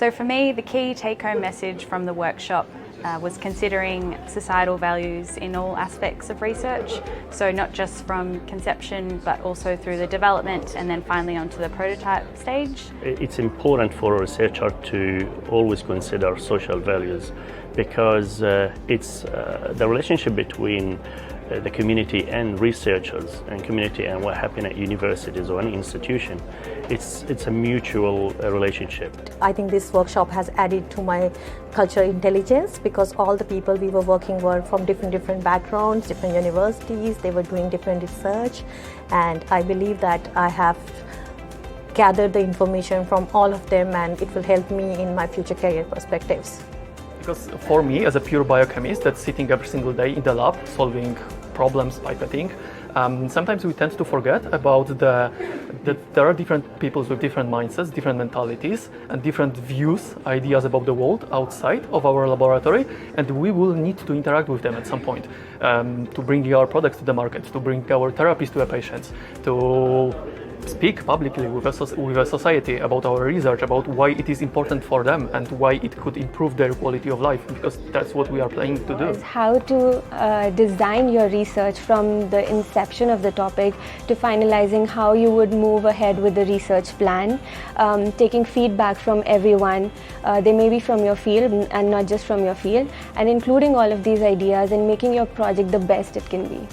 So for me, the key take-home message from the workshop was considering societal values in all aspects of research, so not just from conception but also through the development and then finally onto the prototype stage. It's important for a researcher to always consider social values because it's the relationship between the community and researchers and community and what happens at universities or any institution. It's a mutual relationship. I think this workshop has added to my cultural intelligence because all the people we were working were from different backgrounds, different universities, they were doing different research, and I believe that I have gathered the information from all of them and it will help me in my future career perspectives. Because for me, as a pure biochemist that's sitting every single day in the lab solving problems, pipetting, sometimes we tend to forget about that there are different people with different mindsets, different mentalities, and different views, ideas about the world outside of our laboratory, and we will need to interact with them at some point to bring our products to the market, to bring our therapies to the patients, to speak publicly with a society about our research, about why it is important for them and why it could improve their quality of life, because that's what we are planning to do. How to design your research from the inception of the topic to finalizing how you would move ahead with the research plan, taking feedback from everyone, they may be from your field and not just from your field, and including all of these ideas and making your project the best it can be.